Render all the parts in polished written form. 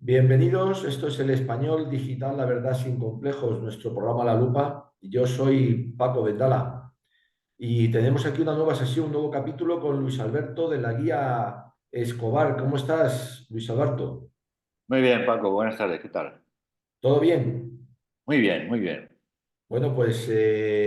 Bienvenidos, esto es el Español Digital, la verdad sin complejos, nuestro programa La Lupa. Yo soy Paco Vendala y tenemos aquí una nueva sesión, un nuevo capítulo con Luis Alberto de la guía Escobar. ¿Cómo estás, Luis Alberto? Muy bien, Paco, buenas tardes, ¿qué tal? ¿Todo bien? Muy bien, muy bien. Bueno, pues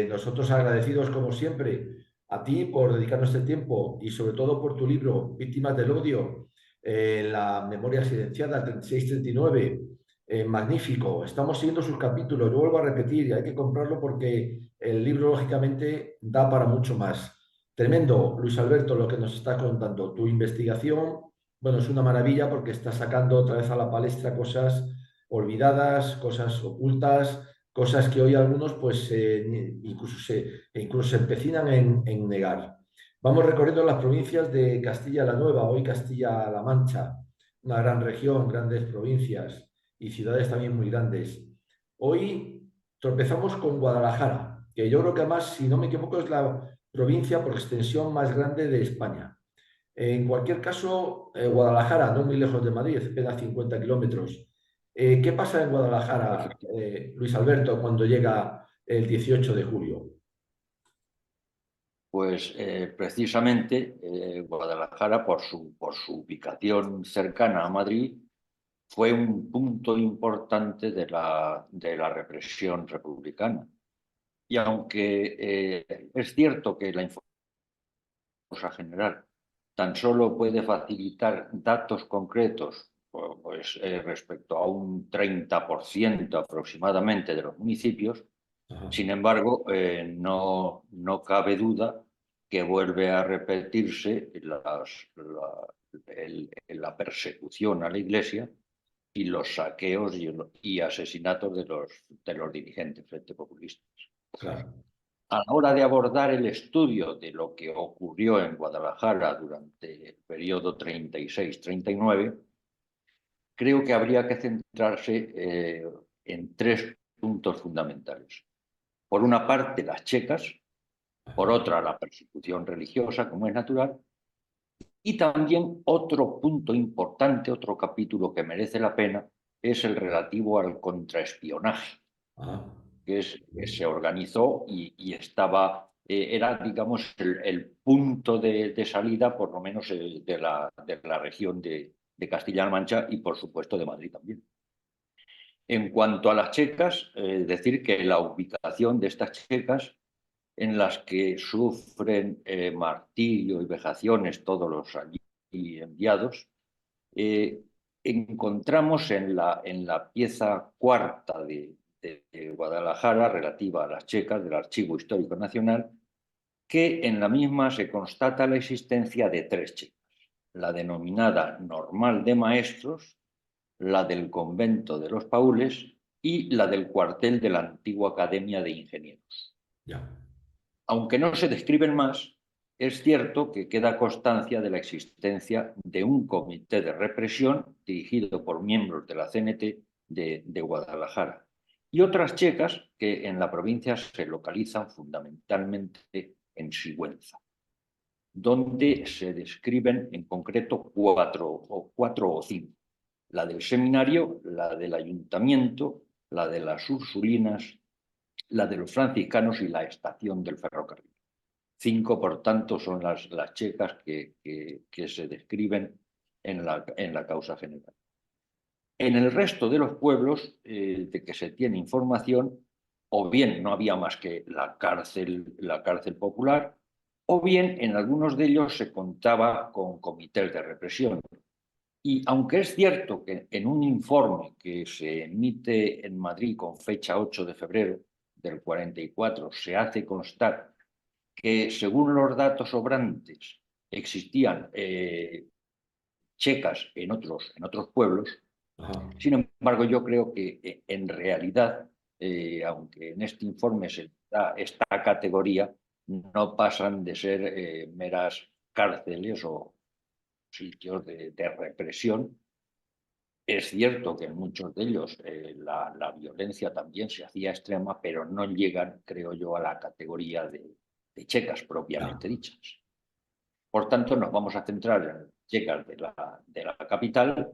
nosotros agradecidos como siempre a ti por dedicarnos este tiempo y sobre todo por tu libro Víctimas del Odio, la memoria silenciada, el 3639, magnífico. Estamos siguiendo sus capítulos. Yo vuelvo a repetir, hay que comprarlo porque el libro lógicamente da para mucho más. Tremendo, Luis Alberto, lo que nos está contando. Tu investigación, bueno, es una maravilla porque está sacando otra vez a la palestra cosas olvidadas, cosas ocultas, cosas que hoy algunos pues incluso se empecinan en negar. Vamos recorriendo las provincias de Castilla la Nueva, hoy Castilla-La Mancha, una gran región, grandes provincias y ciudades también muy grandes. Hoy tropezamos con Guadalajara, que yo creo que además, si no me equivoco, es la provincia por extensión más grande de España. En cualquier caso, Guadalajara, no muy lejos de Madrid, apenas 50 kilómetros. ¿Qué pasa en Guadalajara, Efectivamente. Luis Alberto, cuando llega el 18 de julio? Pues precisamente Guadalajara, por su ubicación cercana a Madrid, fue un punto importante de la represión republicana. Y aunque es cierto que la información general tan solo puede facilitar datos concretos, pues respecto a un 30% aproximadamente de los municipios. Ajá. Sin embargo, no cabe duda que vuelve a repetirse la persecución a la Iglesia y los saqueos y asesinatos de los dirigentes frente populistas. Claro. A la hora de abordar el estudio de lo que ocurrió en Guadalajara durante el periodo 36-39, creo que habría que centrarse en tres puntos fundamentales. Por una parte, las checas; por Ajá. otra, la persecución religiosa, como es natural; y también otro punto importante, otro capítulo que merece la pena, es el relativo al contraespionaje, Ajá. que se organizó y estaba, era, digamos, el punto de salida, por lo menos, de la región de Castilla-La Mancha y, por supuesto, de Madrid también. En cuanto a las checas, decir que la ubicación de estas checas, en las que sufren martirio y vejaciones todos los allí enviados, eh, encontramos en la pieza cuarta de Guadalajara, relativa a las checas del Archivo Histórico Nacional, que en la misma se constata la existencia de tres checas: la denominada Normal de Maestros, la del Convento de los Paules y la del cuartel de la antigua Academia de Ingenieros. Ya. Aunque no se describen más, es cierto que queda constancia de la existencia de un comité de represión dirigido por miembros de la CNT de Guadalajara y otras checas que en la provincia se localizan fundamentalmente en Sigüenza, donde se describen en concreto cuatro o cinco: la del seminario, la del ayuntamiento, la de las Ursulinas, la de los franciscanos y la estación del ferrocarril. Cinco, por tanto, son las checas que se describen en la causa general. En el resto de los pueblos de que se tiene información, o bien no había más que la cárcel popular, o bien en algunos de ellos se contaba con comités de represión. Y aunque es cierto que en un informe que se emite en Madrid con fecha 8 de febrero del 44 se hace constar que, según los datos sobrantes, existían checas en otros pueblos. Ajá. Sin embargo, yo creo que en realidad, aunque en este informe se da esta categoría, no pasan de ser meras cárceles o sitios de represión. Es cierto que en muchos de ellos la violencia también se hacía extrema, pero no llegan, creo yo, a la categoría de checas Ya. propiamente dichas. Por tanto, nos vamos a centrar en checas de la capital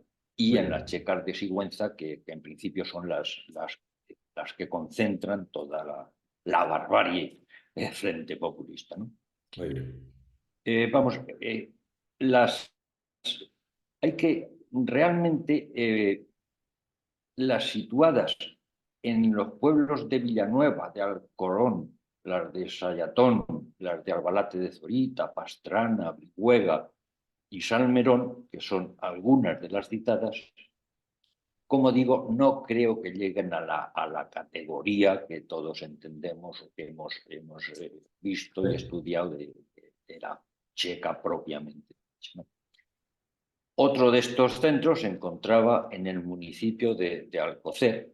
y Muy en las bien, checas de Sigüenza, que en principio son las que concentran toda la barbarie del Frente Populista, ¿no? muy bien. Vamos, las, hay que realmente las situadas en los pueblos de Villanueva, de Alcorón, las de Sayatón, las de Albalate de Zorita, Pastrana, Brihuega y Salmerón, que son algunas de las citadas, como digo, no creo que lleguen a la categoría que todos entendemos o que hemos visto y Sí, estudiado de la checa propiamente, ¿no? Otro de estos centros se encontraba en el municipio de Alcocer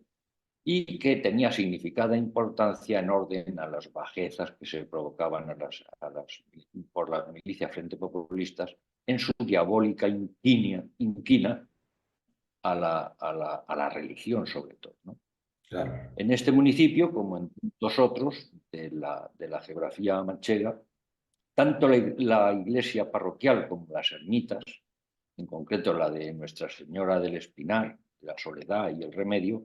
y que tenía significada importancia en orden a las bajezas que se provocaban por las milicias frente populistas en su diabólica inquina a la religión, sobre todo, ¿no? claro. En este municipio, como en muchos otros de la geografía manchega, tanto la iglesia parroquial como las ermitas, en concreto la de Nuestra Señora del Espinar, la Soledad y el Remedio,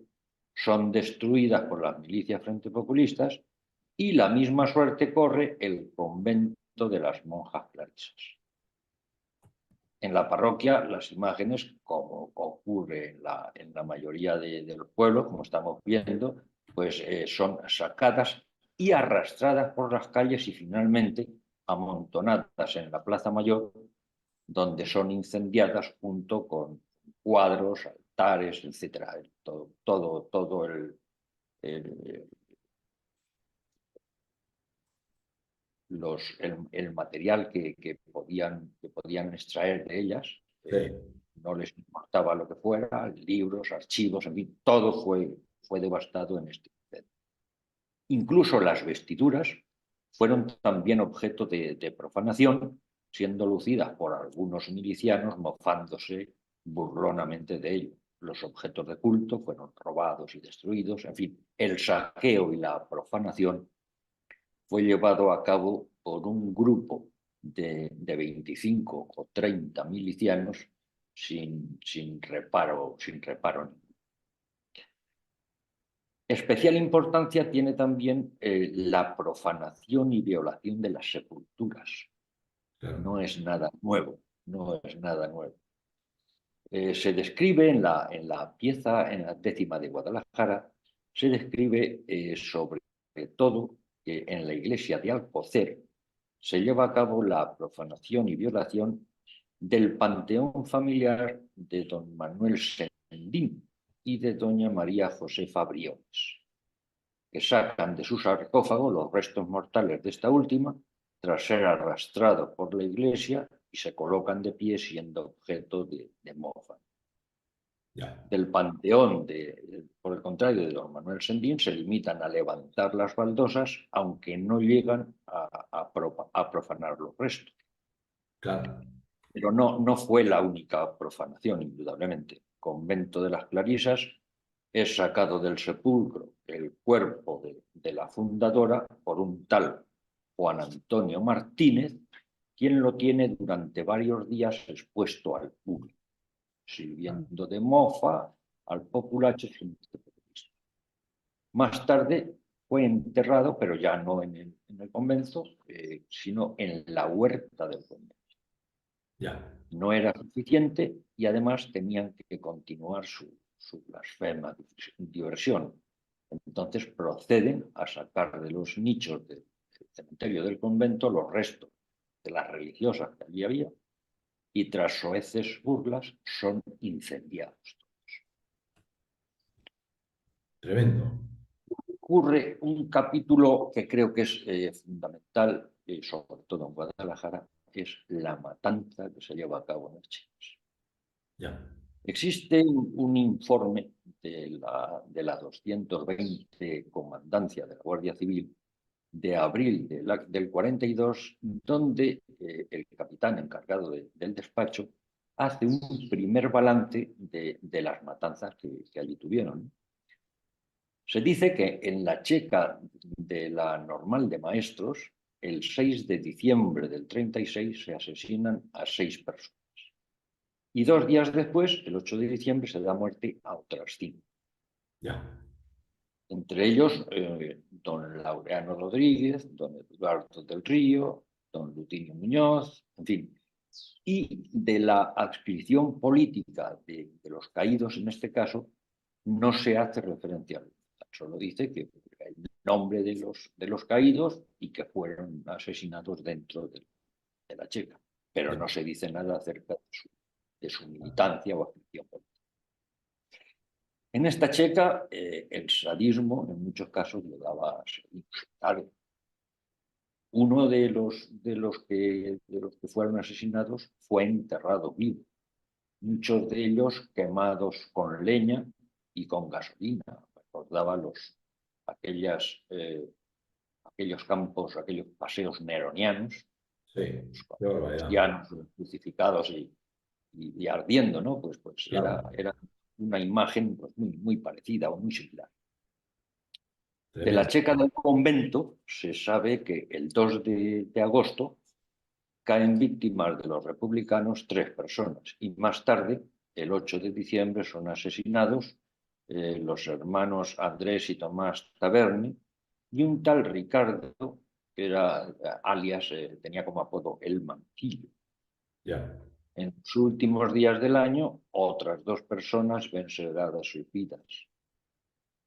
son destruidas por las milicias frente populistas y la misma suerte corre el convento de las monjas clarisas. En la parroquia, las imágenes, como ocurre en la mayoría de los pueblos, como estamos viendo, pues son sacadas y arrastradas por las calles y finalmente amontonadas en la Plaza Mayor, donde son incendiadas junto con cuadros, altares, etcétera. Todo el, el material que podían extraer de ellas, Sí, no les importaba lo que fuera, libros, archivos, en fin, todo fue devastado en este incendio. Incluso las vestiduras fueron también objeto de profanación, siendo lucidas por algunos milicianos mofándose burlonamente de ello. Los objetos de culto fueron robados y destruidos, en fin, el saqueo y la profanación fue llevado a cabo por un grupo de 25 o 30 milicianos sin reparo ninguno. Especial importancia tiene también la profanación y violación de las sepulturas. claro. No es nada nuevo, no es nada nuevo. Se describe en la pieza, en la 10ª de Guadalajara, se describe sobre todo que en la iglesia de Alcocer se lleva a cabo la profanación y violación del panteón familiar de don Manuel Sendín y de doña María Josefa Briones, que sacan de su sarcófago los restos mortales de esta última tras ser arrastrados por la iglesia y se colocan de pie siendo objeto de mofa. Ya, Del panteón, por el contrario, de don Manuel Sendín, se limitan a levantar las baldosas, aunque no llegan a profanar los restos. claro. Pero no fue la única profanación, indudablemente. El convento de las Clarisas es sacado del sepulcro el cuerpo de la fundadora por un tal Juan Antonio Martínez, quien lo tiene durante varios días expuesto al público, sirviendo de mofa al populacho. Más tarde fue enterrado, pero ya no en el convento, sino en la huerta del convento. Ya, No era suficiente y además tenían que continuar su blasfema diversión. Entonces proceden a sacar de los nichos del cementerio del convento los restos de las religiosas que allí había y tras soeces burlas son incendiados. tremendo. Ocurre un capítulo que creo que es fundamental, sobre todo en Guadalajara, es la matanza que se lleva a cabo en Archives. Ya, Existe un informe de la 220 Comandancia de la Guardia Civil de abril del 42, donde el capitán encargado del despacho hace un primer balance de las matanzas que allí tuvieron. Se dice que en la checa de la normal de maestros, el 6 de diciembre del 36 se asesinan a 6 personas. Y 2 días después, el 8 de diciembre, se da muerte a otras 5. Ya. Entre ellos, don Laureano Rodríguez, don Eduardo del Río, don Lutinio Muñoz, en fin. Y de la adscripción política de los caídos, en este caso, no se hace referencia. Solo dice que el nombre de los caídos y que fueron asesinados dentro de la Checa, pero no se dice nada acerca de su militancia o adscripción política. En esta Checa, el sadismo en muchos casos le daba seguir. Uno de los que fueron asesinados fue enterrado vivo, muchos de ellos quemados con leña y con gasolina. Recordaba aquellos campos, aquellos paseos neronianos, Sí, qué los barbaridad. cristianos crucificados y ardiendo, ¿no? Pues Claro, era una imagen pues, muy parecida o muy similar. De la tremendo. Checa del convento se sabe que el 2 de agosto caen víctimas de los republicanos 3 personas y más tarde, el 8 de diciembre, son asesinados los hermanos Andrés y Tomás Taberni y un tal Ricardo, que era alias, tenía como apodo el Manquillo. Ya. En los últimos días del año, otras 2 personas ven segadas sus vidas.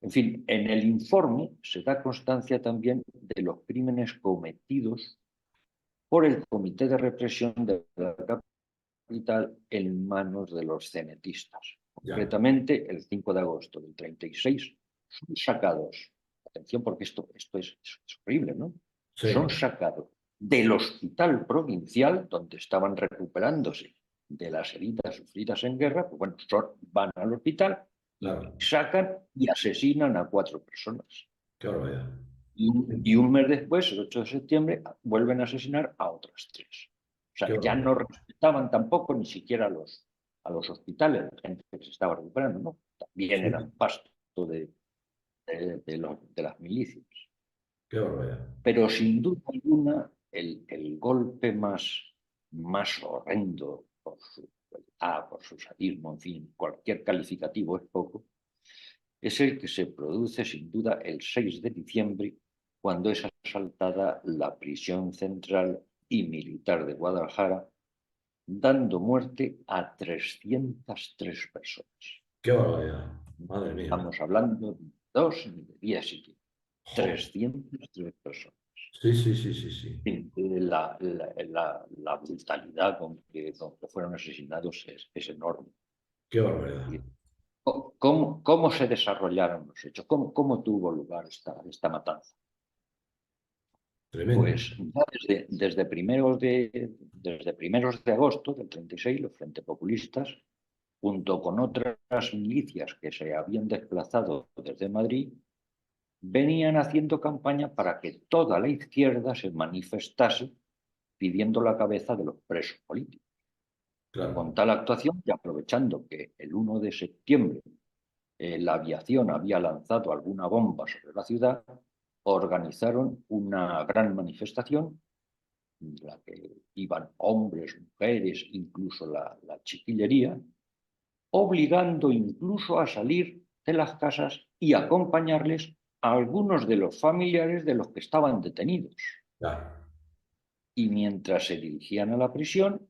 En fin, en el informe se da constancia también de los crímenes cometidos por el Comité de Represión de la capital en manos de los cenetistas. Ya. Concretamente, el 5 de agosto del 36 son sacados, atención porque esto es horrible, ¿no? Son Sí, sacados del hospital provincial donde estaban recuperándose de las heridas sufridas en guerra, pues bueno, van al hospital y claro. sacan y asesinan a 4 personas. Qué barbaridad. Y un mes después, el 8 de septiembre, vuelven a asesinar a otras 3. O Qué sea, ya barbaridad. no respetaban tampoco ni siquiera a los hospitales, la gente que se estaba recuperando, ¿no? También Sí, eran pasto de las milicias. qué barbaridad. Pero sin duda alguna, el golpe más horrendo por su sadismo, en fin, cualquier calificativo es poco, es el que se produce sin duda el 6 de diciembre, cuando es asaltada la prisión central y militar de Guadalajara, dando muerte a 303 personas. Qué barbaridad. Madre mía. Estamos hablando de 2 días y 303 personas. Sí, sí, sí, sí, sí. La brutalidad con que fueron asesinados es enorme. Qué barbaridad. ¿Cómo se desarrollaron los hechos? ¿Cómo tuvo lugar esta matanza? Tremendo. Pues ya desde primeros de agosto del 36, los Frente Populistas, junto con otras milicias que se habían desplazado desde Madrid, venían haciendo campaña para que toda la izquierda se manifestase pidiendo la cabeza de los presos políticos. Con Claro. tal actuación, y aprovechando que el 1 de septiembre la aviación había lanzado alguna bomba sobre la ciudad, organizaron una gran manifestación en la que iban hombres, mujeres, incluso la chiquillería, obligando incluso a salir de las casas y acompañarles a algunos de los familiares de los que estaban detenidos. Ya. Y mientras se dirigían a la prisión,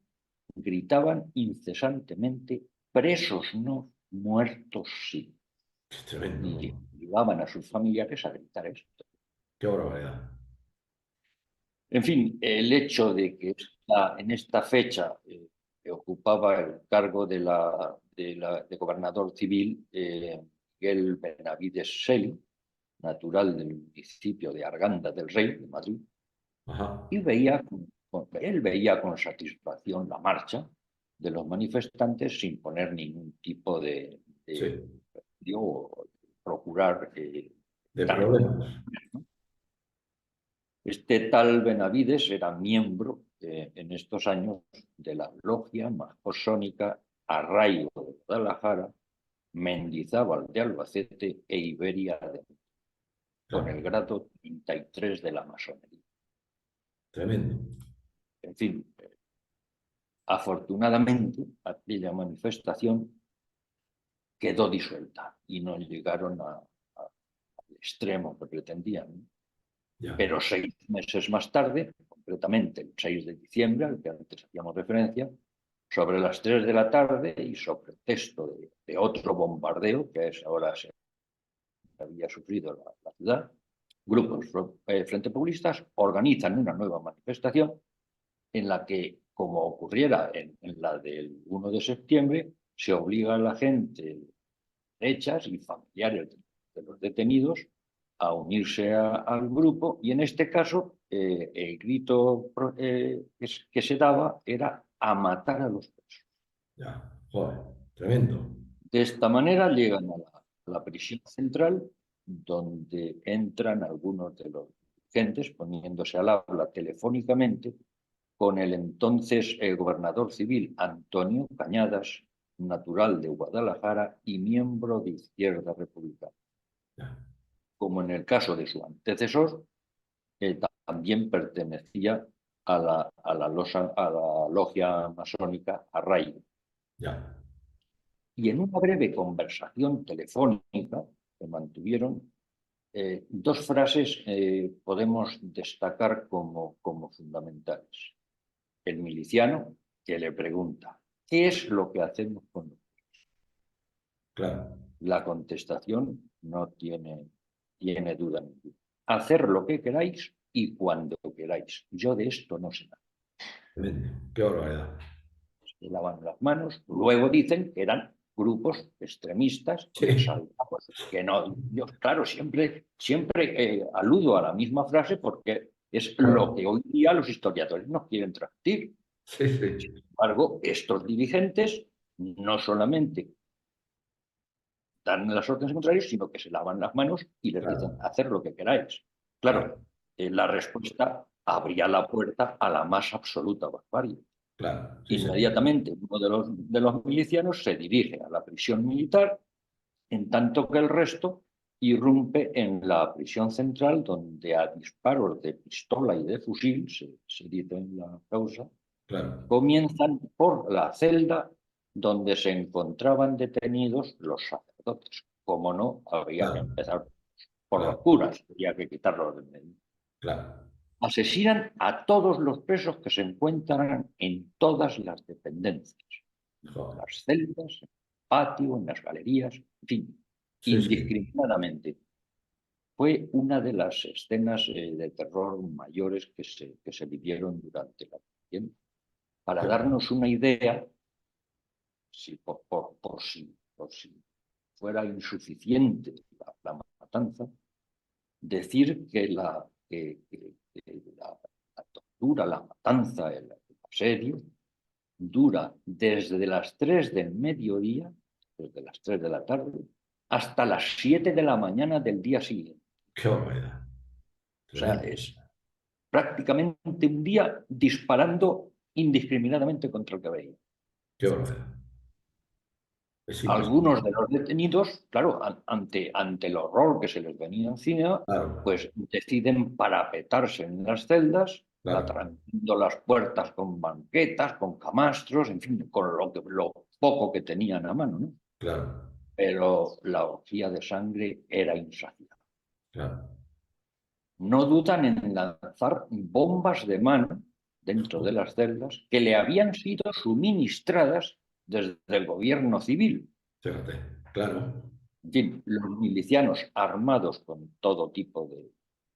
gritaban incesantemente: presos no, muertos sí. Es tremendo. Y llevaban a sus familiares a gritar esto. Qué barbaridad. En fin, el hecho de que en esta fecha que ocupaba el cargo de gobernador civil Miguel Benavides Sely, natural del municipio de Arganda del Rey, de Madrid, Ajá. y él veía con satisfacción la marcha de los manifestantes sin poner ningún tipo de Sí. o procurar De daño. problemas. Este tal Benavides era miembro en estos años de la logia masónica Arraigo de Guadalajara, Mendizábal de Albacete e Iberia con Claro. el grado 33 de la masonería. Tremendo. En fin, Afortunadamente, aquella manifestación quedó disuelta y no llegaron al extremo que pretendían, ¿no? Ya. Pero 6 meses más tarde, concretamente el 6 de diciembre, al que antes hacíamos referencia, sobre las 3 de la tarde y sobre el texto de otro bombardeo que ahora se había sufrido la ciudad, grupos frente populistas organizan una nueva manifestación en la que, como ocurriera en la del 1 de septiembre, se obliga a la gente, derechas y familiares de los detenidos, a unirse al grupo, y en este caso el grito que se daba era a matar a los presos. Ya. Joder, tremendo. De esta manera llegan a la prisión central, donde entran algunos de los dirigentes poniéndose al habla telefónicamente con el entonces gobernador civil Antonio Cañadas, natural de Guadalajara y miembro de Izquierda Republicana. Ya. Como en el caso de su antecesor, también pertenecía a la logia masónica Arraigo. Ya. Y en una breve conversación telefónica que mantuvieron, dos frases podemos destacar como fundamentales. El miliciano, que le pregunta: ¿qué es lo que hacemos con los presos? Claro. La contestación no tiene duda ninguna. Hacer lo que queráis y cuando queráis. Yo de esto no sé nada. Tremendo. Qué barbaridad. Se lavan las manos. Luego dicen que eran grupos extremistas Sí. exaltados. Que no, yo, claro, siempre aludo a la misma frase porque es Claro. lo que hoy día los historiadores nos quieren transmitir. Sí, Sin sí. embargo, estos dirigentes no solamente dan las órdenes contrarias, sino que se lavan las manos y les dicen: Claro. hacer lo que queráis. Claro. Claro, la respuesta abría la puerta a la más absoluta barbarie. Claro. Sí, sí. Inmediatamente uno de los milicianos se dirige a la prisión militar, en tanto que el resto irrumpe en la prisión central, donde a disparos de pistola y de fusil, se dice en la causa, Claro. comienzan por la celda donde se encontraban detenidos los sacerdotes. Como no, habría que Claro. empezar por los Claro. curas, habría que quitarlos del medio. Claro. Asesinan a todos los presos que se encuentran en todas las dependencias, en Joder. las celdas, en el patio, en las galerías, en fin, Sí, sí. indiscriminadamente. Fue una de las escenas de terror mayores que se vivieron durante la tiempo. Para Qué barbaridad. darnos una idea, si por si fuera insuficiente la matanza, decir que la tortura, la matanza, el asedio, dura desde las 3 del mediodía, desde las 3 de la tarde, hasta las 7 de la mañana del día siguiente. Qué barbaridad. O sea, Tremendo. es prácticamente un día disparando indiscriminadamente contra el que veía. Qué barbaridad. Es Algunos de impresionante. los detenidos, claro, ante el horror que se les venía encima, Claro. pues deciden parapetarse en las celdas, Claro. atrancando las puertas con banquetas, con camastros, en fin, con lo poco que tenían a mano, ¿no? Claro. Pero la orgía de sangre era insaciable. Claro. No dudan en lanzar bombas de mano dentro de las celdas que le habían sido suministradas desde el gobierno civil. Fíjate. Claro. En fin, los milicianos armados con todo tipo de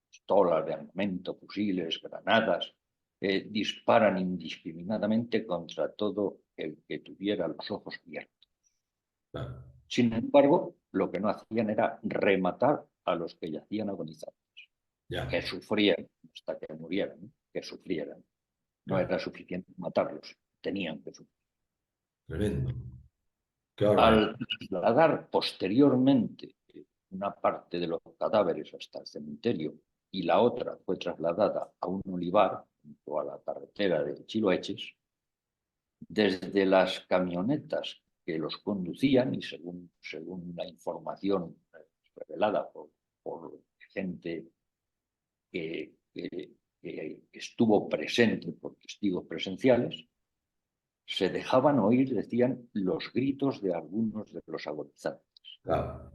pistolas, de armamento, fusiles, granadas, disparan indiscriminadamente contra todo el que tuviera los ojos abiertos. Claro. Sin embargo, lo que no hacían era rematar a los que yacían agonizados, que Ya. sufrían hasta que murieran, ¿no? Que sufrieran. No Ya. era suficiente matarlos, tenían que sufrir. Tremendo. Qué barbaridad. Al trasladar posteriormente una parte de los cadáveres hasta el cementerio y la otra fue trasladada a un olivar junto a la carretera de Chiloeches, desde las camionetas que los conducían, y según la información revelada por gente que estuvo presente por testigos presenciales, se dejaban oír, decían, los gritos de algunos de los agonizantes. Claro,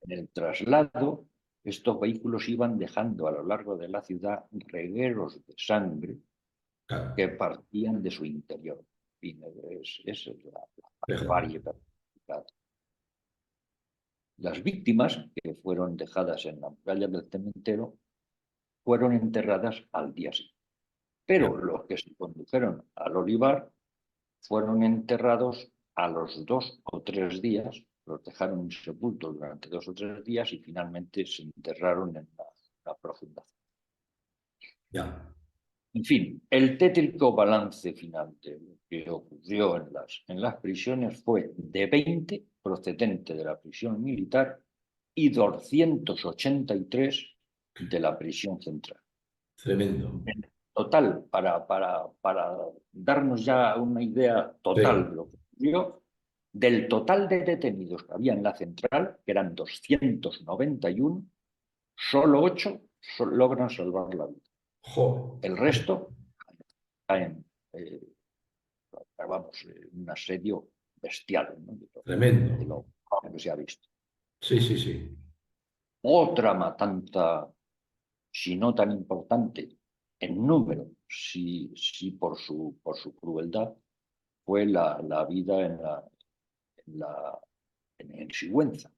En el traslado, estos vehículos iban dejando a lo largo de la ciudad regueros de sangre claro. que partían de su interior. Y es la Déjame. barbarie. Las víctimas, que fueron dejadas en la muralla del cementerio, fueron enterradas al día siguiente. Ya, Pero los que se condujeron al olivar fueron enterrados a los 2 o 3 días, los dejaron insepultos durante 2 o 3 días y finalmente se enterraron en la profunda. ya. En fin, el tétrico balance final de lo que ocurrió en las prisiones fue de 20 procedente de la prisión militar y 283 de la prisión central. Tremendo. En total, para darnos ya una idea total de Sí, lo que ocurrió, del total de detenidos que había en la central, que eran 291, solo 8 logran salvar la vida. joder. El resto caen, vamos, un asedio bestial, ¿no? Tremendo. De lo que se ha visto. Sí, sí, sí. Otra matanza, si no tan importante en número, sí por su crueldad, fue la vida en Sigüenza,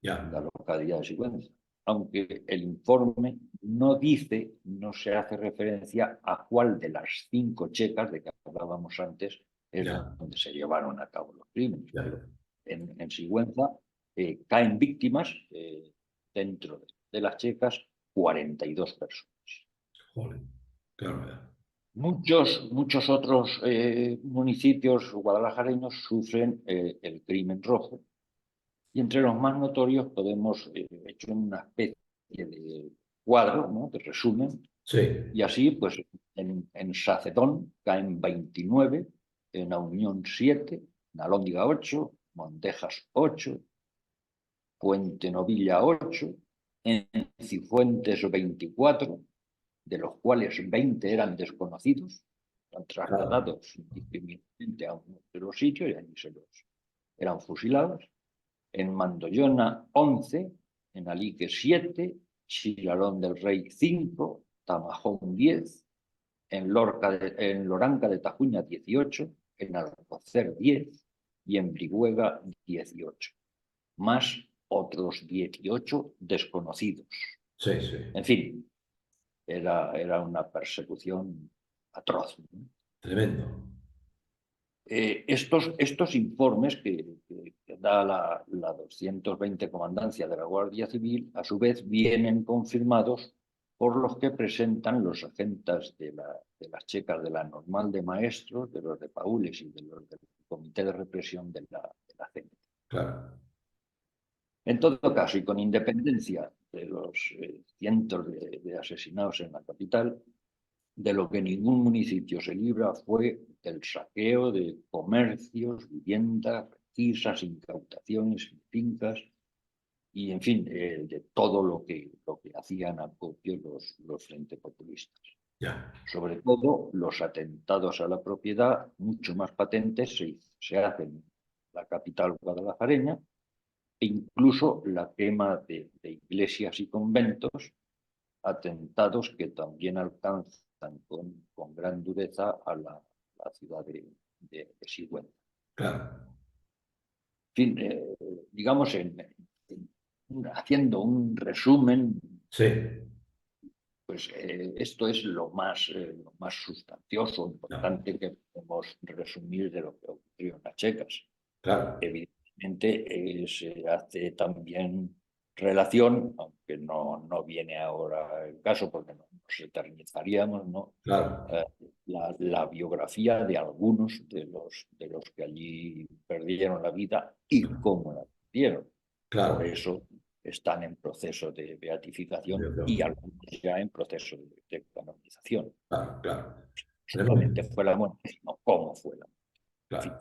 en la Ya, localidad de Sigüenza. Aunque el informe no dice, no se hace referencia a cuál de las 5 checas de que hablábamos antes es ya, donde se llevaron a cabo los crímenes. ya. Pero en Sigüenza caen víctimas dentro de las checas 42 personas. Joder. Claro, ya. Muchos otros municipios guadalajareños sufren el crimen rojo y entre los más notorios podemos hecho una especie de cuadro, ¿no?, de resumen, Sí, y así pues en Sacedón caen 29, en La Unión 7, en Alhóndiga 8, Montejas 8, Puente Novilla 8, en Cifuentes 24, de los cuales 20 eran desconocidos, eran claro. trasladados indiscriminadamente a uno de los sitios y allí eran fusilados. En Mandoyona 11, en Alique 7, Chilalón del Rey 5, Tamajón 10, en Loranca de Tajuña 18, en Alcocer 10 y en Brihuega 18, más otros 18 desconocidos. Sí, sí. En fin, era una persecución atroz, ¿no? Tremendo. Estos informes que da la 220 Comandancia de la Guardia Civil, a su vez, vienen confirmados por los que presentan los agentes de las checas de la Normal de Maestros, de los de Paules y de los del Comité de Represión de la CNT. Claro. En todo caso, y con independencia de los cientos de asesinados en la capital, de lo que ningún municipio se libra fue del saqueo de comercios, viviendas, requisas, incautaciones, fincas y, en fin, de todo lo que hacían acopio los frentes populistas. Ya. Sobre todo, los atentados a la propiedad, mucho más patentes, se hacen en la capital guadalajareña, e incluso la quema de iglesias y conventos, atentados que también alcanzan con gran dureza a la ciudad de Sigüenza. Claro. En fin, digamos, haciendo un resumen, Sí, pues esto es lo más sustancioso, ya. importante que podemos resumir de lo que ocurrió en las checas. Claro. Evidentemente se hace también relación, aunque no viene ahora el caso porque nos eternizaríamos, ¿no? Claro. La biografía de algunos de los que allí perdieron la vida y cómo la perdieron. Por Claro. eso están en proceso de beatificación y Claro. algunos ya en proceso de canonización. Claro. Claro. Solamente Tremendo. fue la muerte, sino cómo fue la muerte. En fin.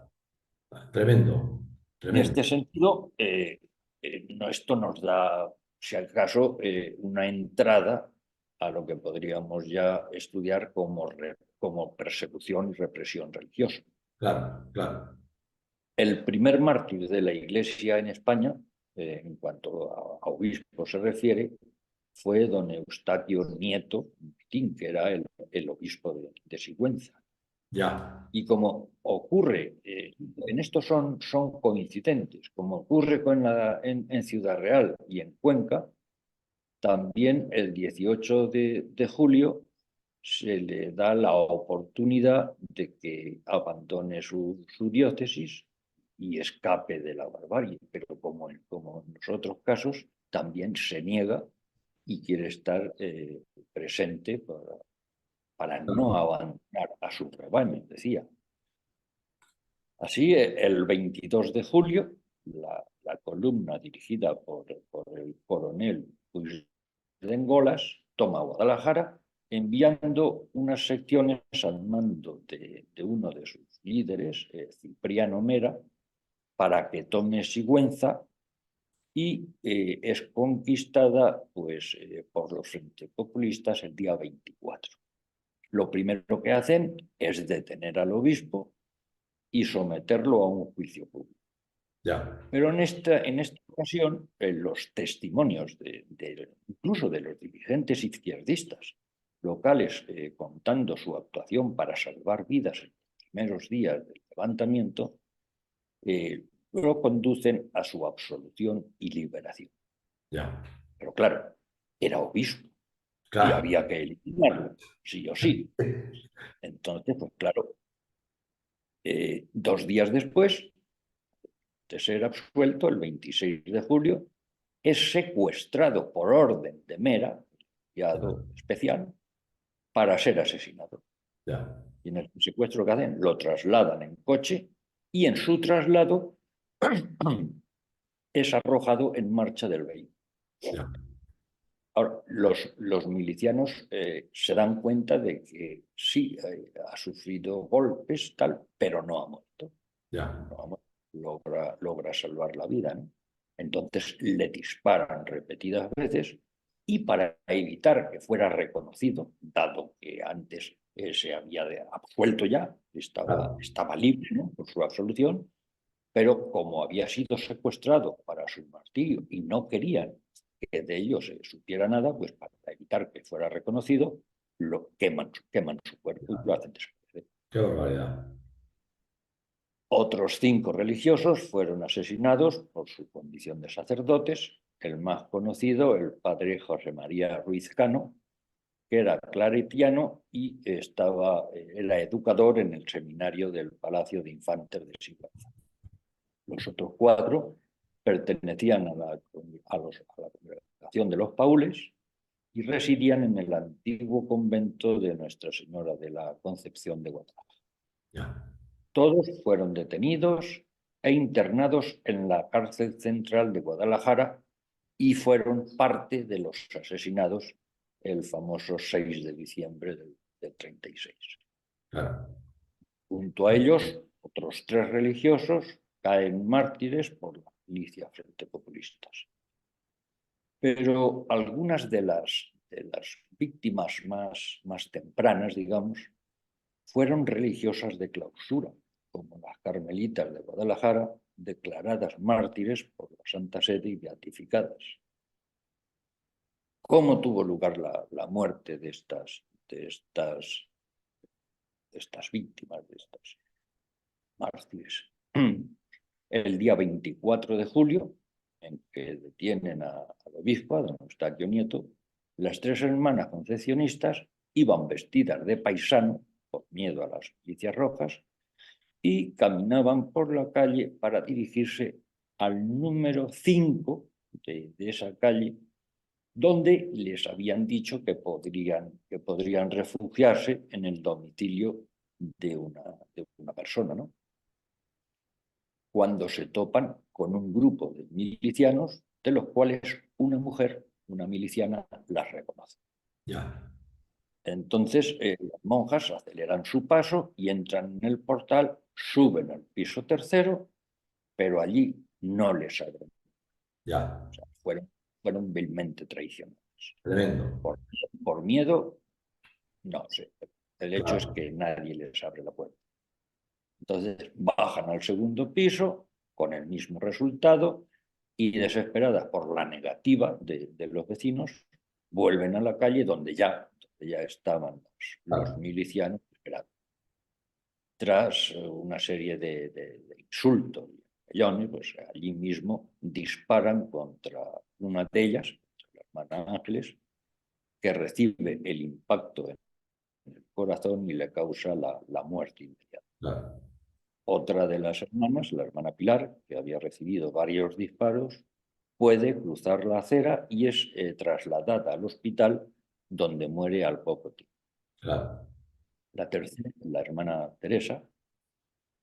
Claro. Tremendo. En Tremendo. este sentido, esto nos da, si al caso, una entrada a lo que podríamos ya estudiar como persecución y represión religiosa. claro, claro. El primer mártir de la Iglesia en España, en cuanto a obispo se refiere, fue don Eustaquio Nieto Martín, que era el obispo de Sigüenza. Ya, Y como ocurre, en esto son coincidentes, como ocurre en Ciudad Real y en Cuenca, también el 18 de julio se le da la oportunidad de que abandone su diócesis y escape de la barbarie, pero como en los otros casos, también se niega y quiere estar presente para no abandonar a su rebaño, decía. Así, el 22 de julio, la columna dirigida por el coronel Puigdengolas toma Guadalajara, enviando unas secciones al mando de uno de sus líderes, Cipriano Mera, para que tome Sigüenza y es conquistada pues, por los frentes populistas el día 24. Lo primero que hacen es detener al obispo y someterlo a un juicio público. ya, Pero en esta ocasión, los testimonios incluso de los dirigentes izquierdistas locales contando su actuación para salvar vidas en los primeros días del levantamiento, lo conducen a su absolución y liberación. ya, Pero claro, era obispo y claro. había que eliminarlo, sí o sí. Entonces, pues claro, 2 días después de ser absuelto, el 26 de julio, es secuestrado por orden de Mera, enviado especial, para ser asesinado. Ya, Y en el secuestro que hacen, lo trasladan en coche y en su traslado es arrojado en marcha del vehículo. ya, Ahora, los milicianos se dan cuenta de que sí, ha sufrido golpes, tal, pero no ha muerto. ya, No ha muerto. Logra salvar la vida, ¿no? Entonces le disparan repetidas veces y para evitar que fuera reconocido, dado que antes se había absuelto ya, claro, estaba libre, ¿no?, por su absolución, pero como había sido secuestrado para su martirio y no querían que de ello se supiera nada, pues para evitar que fuera reconocido, lo queman su cuerpo y lo hacen desaparecer. qué barbaridad. Otros 5 religiosos fueron asesinados por su condición de sacerdotes, el más conocido, el padre José María Ruiz Cano, que era claretiano y era educador en el seminario del Palacio de Infantes de Sigüenza. Los otros 4 pertenecían a la congregación de los Paules y residían en el antiguo convento de Nuestra Señora de la Concepción de Guadalajara. Ya, Todos fueron detenidos e internados en la cárcel central de Guadalajara y fueron parte de los asesinados el famoso 6 de diciembre del 36. claro. Junto a ellos, otros 3 religiosos caen mártires por la milicia frente populistas. Pero algunas de las víctimas más tempranas, digamos, fueron religiosas de clausura, como las carmelitas de Guadalajara, declaradas mártires por la Santa Sede y beatificadas. ¿Cómo tuvo lugar la muerte de estas víctimas, de estas mártires? El día 24 de julio, en que detienen al obispo, a don Eustaquio Nieto, las 3 hermanas concepcionistas iban vestidas de paisano, por miedo a las milicias rojas, y caminaban por la calle para dirigirse al número 5 de esa calle, donde les habían dicho que podrían refugiarse en el domicilio de una persona, ¿no? Cuando se topan con un grupo de milicianos, de los cuales una mujer, una miliciana, las reconoce. Ya, Entonces, las monjas aceleran su paso y entran en el portal, suben al piso tercero, pero allí no les abren. ya, O sea, fueron vilmente traicionados. tremendo. Por miedo, no sé. El hecho es Claro. que nadie les abre la puerta. Entonces bajan al segundo piso con el mismo resultado y desesperadas por la negativa de los vecinos, vuelven a la calle donde ya estaban los milicianos esperando. Tras una serie de insultos y rebeliones, pues allí mismo disparan contra una de ellas, la hermana Ángeles, que recibe el impacto en el corazón y le causa la muerte inmediata. Claro, Otra de las hermanas, la hermana Pilar, que había recibido varios disparos, puede cruzar la acera y es trasladada al hospital, donde muere al poco tiempo. claro, La tercera, la hermana Teresa,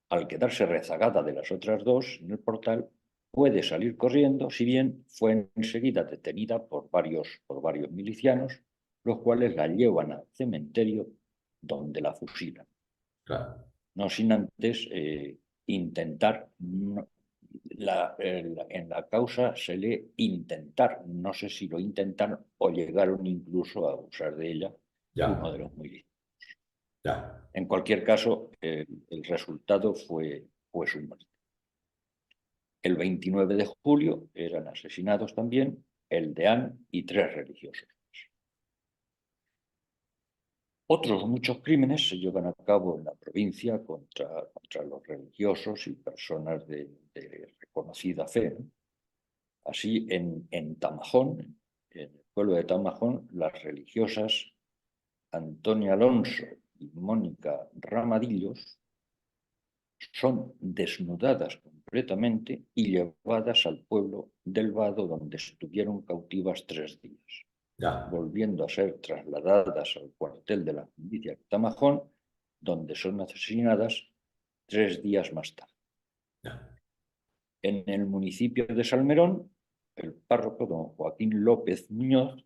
al quedarse rezagada de las otras dos en el portal, puede salir corriendo, si bien fue enseguida detenida por varios milicianos, los cuales la llevan al cementerio, donde la fusilan. claro. No sin antes intentar, en la causa se lee intentar, no sé si lo intentaron o llegaron incluso a abusar de ella uno Ya, de los militares. ya, En cualquier caso, el resultado fue su muerte. El 29 de julio eran asesinados también el deán y 3 religiosos. Otros muchos crímenes se llevan a cabo en la provincia contra los religiosos y personas de reconocida fe, ¿no? Así, en Tamajón, en el pueblo de Tamajón, las religiosas Antonia Alonso y Mónica Ramadillos son desnudadas completamente y llevadas al pueblo del Vado, donde estuvieron cautivas 3 días, ya, volviendo a ser trasladadas al cuartel de la milicia de Tamajón, donde son asesinadas 3 días más tarde. ya. En el municipio de Salmerón, el párroco don Joaquín López Muñoz,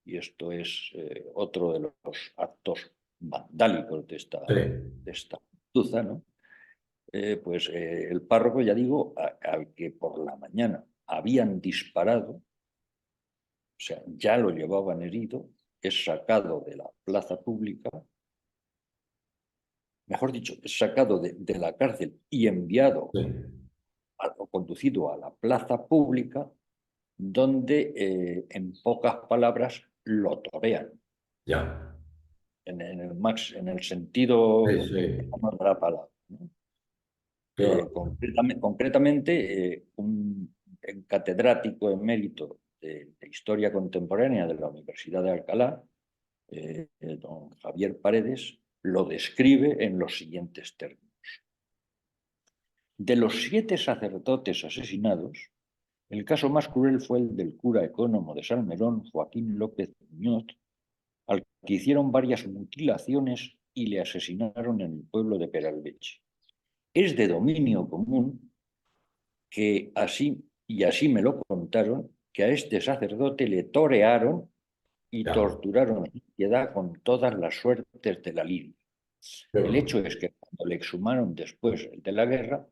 y esto es otro de los actos vandálicos de Sí, esta tuza, ¿no? El párroco, ya digo, al que por la mañana habían disparado, o sea, ya lo llevaban herido, es sacado de la plaza pública, mejor dicho, es sacado de la cárcel y enviado sí, o conducido a la plaza pública, donde, en pocas palabras, lo torean, ya. en el sentido Sí, sí. de la palabra, ¿no? Qué barbaridad. Concretamente, un catedrático emérito de Historia Contemporánea de la Universidad de Alcalá, don Javier Paredes, lo describe en los siguientes términos. De los 7 sacerdotes asesinados, el caso más cruel fue el del cura ecónomo de Salmerón, Joaquín López Muñoz, al que hicieron varias mutilaciones y le asesinaron en el pueblo de Peralveche. Es de dominio común que así me lo contaron, que a este sacerdote le torearon y Ya, torturaron sin piedad con todas las suertes de la lidia. qué El barbaridad. hecho es que cuando le exhumaron después de la guerra,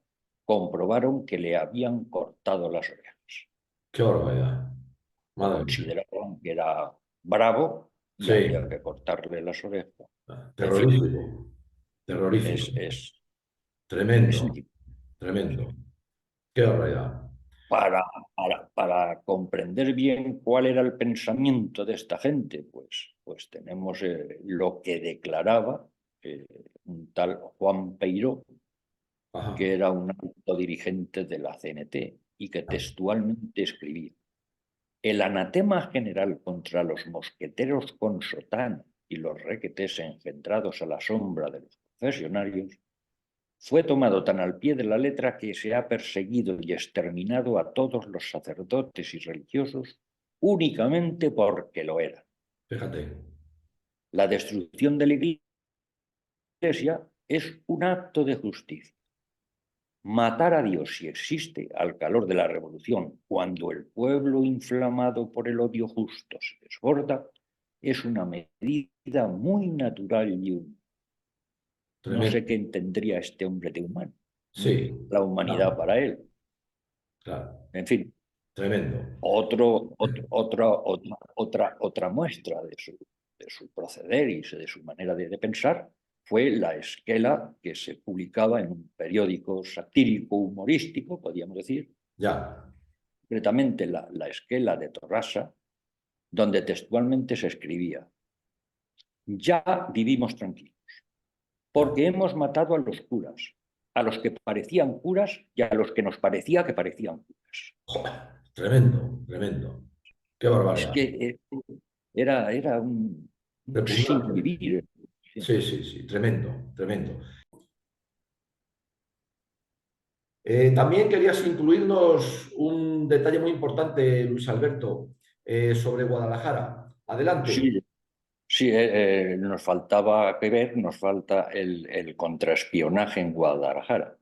comprobaron que le habían cortado las orejas. Qué barbaridad. Madre mía. Consideraron que era bravo y había Sí, que cortarle las orejas. En fin, terrorífico, terrorífico. es, es, es Tremendo, tremendo. Qué barbaridad. para, para comprender bien cuál era el pensamiento de esta gente, pues tenemos lo que declaraba un tal Juan Peiró, Ajá. que era un alto dirigente de la CNT y que textualmente escribía: el anatema general contra los mosqueteros con sotana y los requetés engendrados a la sombra de los confesionarios fue tomado tan al pie de la letra que se ha perseguido y exterminado a todos los sacerdotes y religiosos únicamente porque lo eran. Fíjate. La destrucción de la Iglesia es un acto de justicia. Matar a Dios, si existe, al calor de la revolución, cuando el pueblo inflamado por el odio justo se desborda, es una medida muy natural y humana. No sé Tremendo. qué entendría este hombre de humano, ni Sí, la humanidad claro, para él. claro. En fin, Tremendo. otra muestra de su proceder y de su manera de pensar fue la esquela que se publicaba en un periódico satírico humorístico, podríamos decir, Ya. concretamente la esquela de Torrasa, donde textualmente se escribía: ya vivimos tranquilos, Ya. porque hemos matado a los curas, a los que parecían curas y a los que nos parecía que parecían curas. Joder, tremendo, tremendo. Qué Es barbaridad. que era un sin Repugnante. vivir. Sí, Sí, sí, sí, tremendo, tremendo. También querías incluirnos un detalle muy importante, Luis Alberto, sobre Guadalajara. Adelante. sí, sí, nos faltaba que ver, nos falta el contraespionaje en Guadalajara.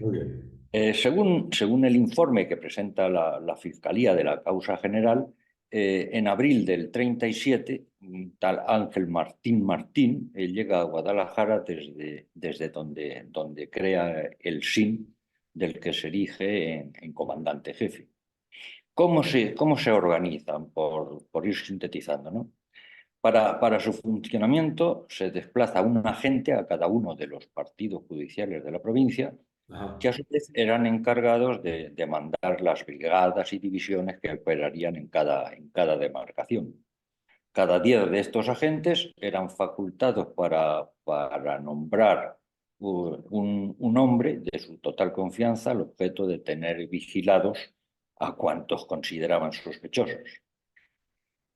Muy bien. Según el informe que presenta la Fiscalía de la Causa General, en abril del 37, un tal Ángel Martín Martín llega a Guadalajara desde donde crea el SIN, del que se erige en comandante jefe. ¿Cómo se organizan? Por ir sintetizando, ¿no? Para su funcionamiento se desplaza un agente a cada uno de los partidos judiciales de la provincia, Ajá. que a su vez eran encargados de mandar las brigadas y divisiones que operarían en cada demarcación. Cada 10 de estos agentes eran facultados para nombrar un hombre de su total confianza al objeto de tener vigilados a cuantos consideraban sospechosos.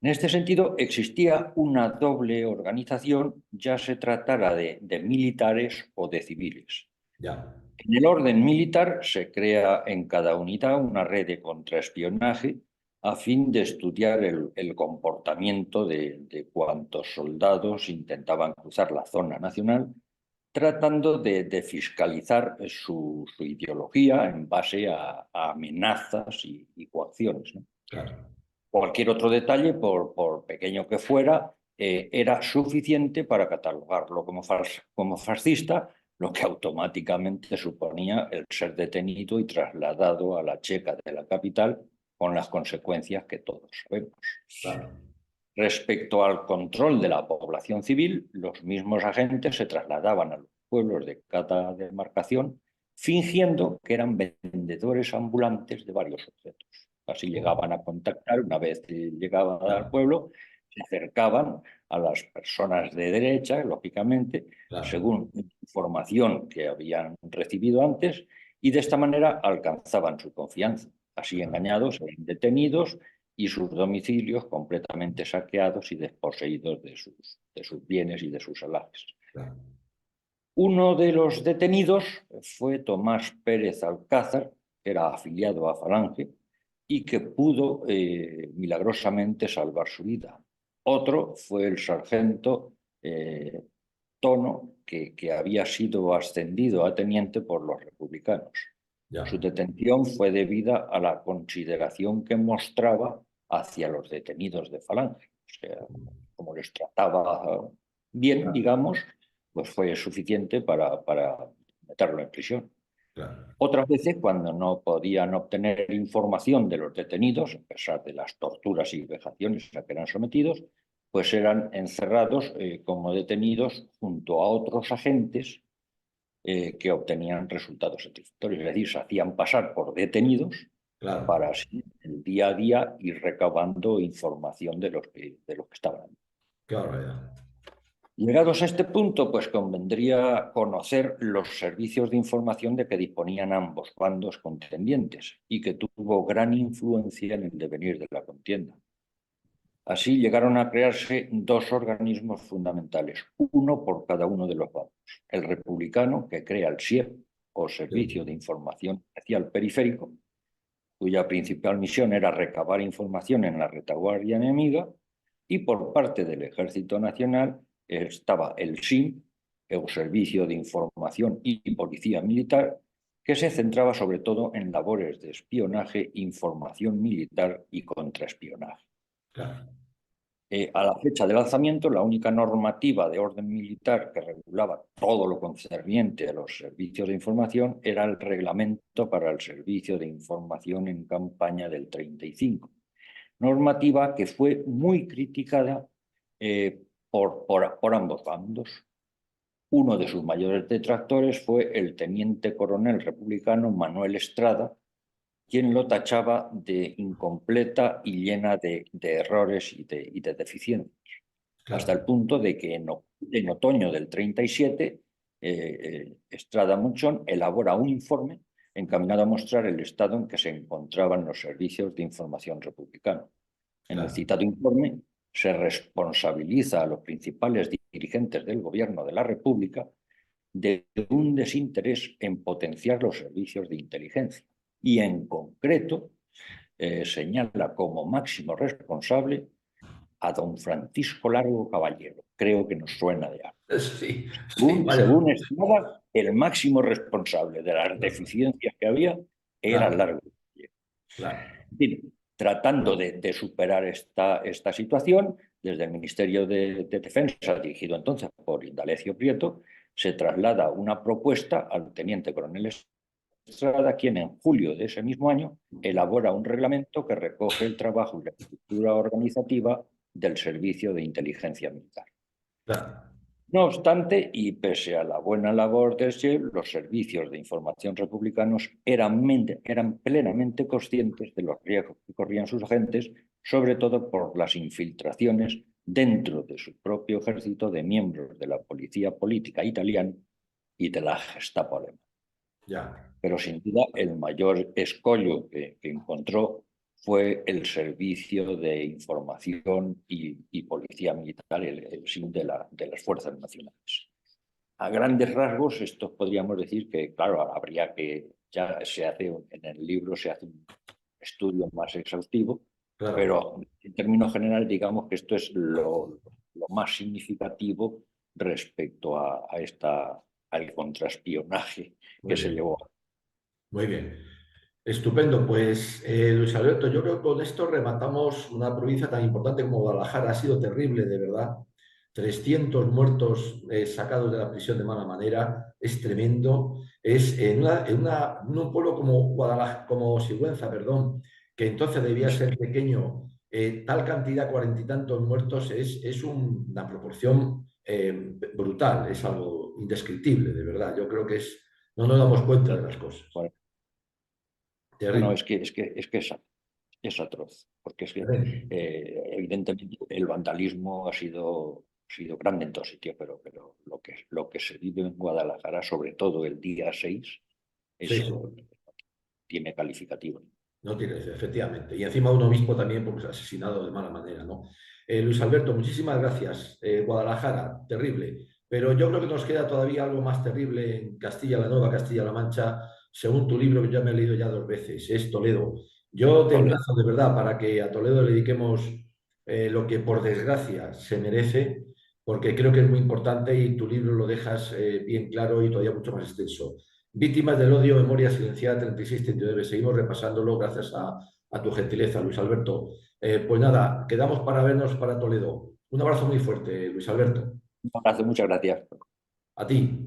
En este sentido, existía una doble organización, ya se tratara de militares o de civiles. Ya. En el orden militar se crea en cada unidad una red de contraespionaje a fin de estudiar el comportamiento de cuantos soldados intentaban cruzar la zona nacional, tratando de fiscalizar su ideología en base a amenazas y coacciones, ¿no? Claro. Cualquier otro detalle, por pequeño que fuera, era suficiente para catalogarlo como fascista, lo que automáticamente suponía el ser detenido y trasladado a la Checa de la capital, con las consecuencias que todos sabemos. Claro. Respecto al control de la población civil, los mismos agentes se trasladaban a los pueblos de cada demarcación, fingiendo que eran vendedores ambulantes de varios objetos. Así llegaban a contactar, una vez que llegaban al Claro. pueblo, se acercaban a las personas de derecha, lógicamente, Claro. según información que habían recibido antes, y de esta manera alcanzaban su confianza. Así engañados, eran detenidos y sus domicilios completamente saqueados y desposeídos de sus bienes y de sus alhajas. Claro. Uno de los detenidos fue Tomás Pérez Alcázar, que era afiliado a Falange y que pudo milagrosamente salvar su vida. Otro fue el sargento Tono, que había sido ascendido a teniente por los republicanos. Su Ya. detención fue debida a la consideración que mostraba hacia los detenidos de Falange. O sea, como les trataba bien, Claro. digamos, pues fue suficiente para meterlo en prisión. Claro. Otras veces, cuando no podían obtener información de los detenidos, a pesar de las torturas y vejaciones a que eran sometidos, pues eran encerrados como detenidos junto a otros agentes que obtenían resultados satisfactorios. Es decir, se hacían pasar por detenidos Claro. para así, el día a día, ir recabando información de los que estaban. Qué barbaridad. Llegados a este punto, pues convendría conocer los servicios de información de que disponían ambos bandos contendientes y que tuvo gran influencia en el devenir de la contienda. Así llegaron a crearse dos organismos fundamentales, uno por cada uno de los bandos. El republicano, que crea el SIEP, o Sí. Servicio de Información Especial Periférico, cuya principal misión era recabar información en la retaguardia enemiga, y por parte del Ejército Nacional estaba el SIM, el Servicio de Información y Policía Militar, que se centraba sobre todo en labores de espionaje, información militar y contraespionaje. Claro. A la fecha de lanzamiento, la única normativa de orden militar que regulaba todo lo concerniente a los servicios de información era el Reglamento para el Servicio de Información en Campaña del 35, normativa que fue muy criticada por ambos bandos. Uno de sus mayores detractores fue el teniente coronel republicano Manuel Estrada, quien lo tachaba de incompleta y llena de errores y de deficiencias, hasta el Claro, punto de que en otoño del 37, Estrada Monchón elabora un informe encaminado a mostrar el estado en que se encontraban los servicios de información republicanos. En el claro, citado informe se responsabiliza a los principales dirigentes del gobierno de la República de un desinterés en potenciar los servicios de inteligencia y en concreto señala como máximo responsable a don Francisco Largo Caballero. Creo que nos suena de algo. sí, sí, Según Estrada, el máximo responsable de las deficiencias que había era claro, Largo Caballero. claro, En fin, tratando de superar esta situación, desde el Ministerio de Defensa, dirigido entonces por Indalecio Prieto, se traslada una propuesta al teniente coronel Estrada, quien en julio de ese mismo año elabora un reglamento que recoge el trabajo y la estructura organizativa del Servicio de Inteligencia Militar. claro. No obstante, y pese a la buena labor de SEB, los servicios de información republicanos eran plenamente conscientes de los riesgos que corrían sus agentes, sobre todo por las infiltraciones dentro de su propio ejército de miembros de la policía política italiana y de la Gestapo alemana. Ya, Pero sin duda el mayor escollo que encontró fue el servicio de información y policía militar, el SIM de las Fuerzas Nacionales. A grandes rasgos, esto podríamos decir que, claro, habría que, ya se hace, en el libro se hace un estudio más exhaustivo, claro. pero en términos generales, digamos que esto es lo más significativo respecto al contraespionaje Muy que se bien, llevó. muy bien. Estupendo. Pues, Luis Alberto, yo creo que con esto rematamos una provincia tan importante como Guadalajara. Ha sido terrible, de verdad. 300 muertos sacados de la prisión de mala manera. Es tremendo. Es en un pueblo como Guadalajara, como Sigüenza, perdón, que entonces debía ser pequeño. Tal cantidad, 40 y tantos muertos, es una proporción brutal. Es algo indescriptible, de verdad. Yo creo que no nos damos cuenta de las cosas. Bueno, no, no, Terrible. es atroz, porque es que Tremendo. evidentemente el vandalismo ha sido grande en todo sitio, pero lo que se vive en Guadalajara, sobre todo el día 6, Sí, sí, eso tiene calificativo. no tiene, efectivamente. Y encima un obispo también pues, asesinado de mala manera, ¿no? Luis Alberto, muchísimas gracias. Guadalajara, terrible. Pero yo creo que nos queda todavía algo más terrible en Castilla la Nueva, Castilla-La Mancha, según tu libro que ya me he leído ya 2 veces, es Toledo. Yo te Toledo. emplazo de verdad para que a Toledo le dediquemos lo que por desgracia se merece, porque creo que es muy importante y tu libro lo dejas bien claro y todavía mucho más extenso. Víctimas del odio, memoria silenciada 36-39. Seguimos repasándolo gracias a tu gentileza, Luis Alberto. Pues nada, quedamos para vernos para Toledo. Un abrazo muy fuerte, Luis Alberto. Un abrazo, muchas gracias. A ti.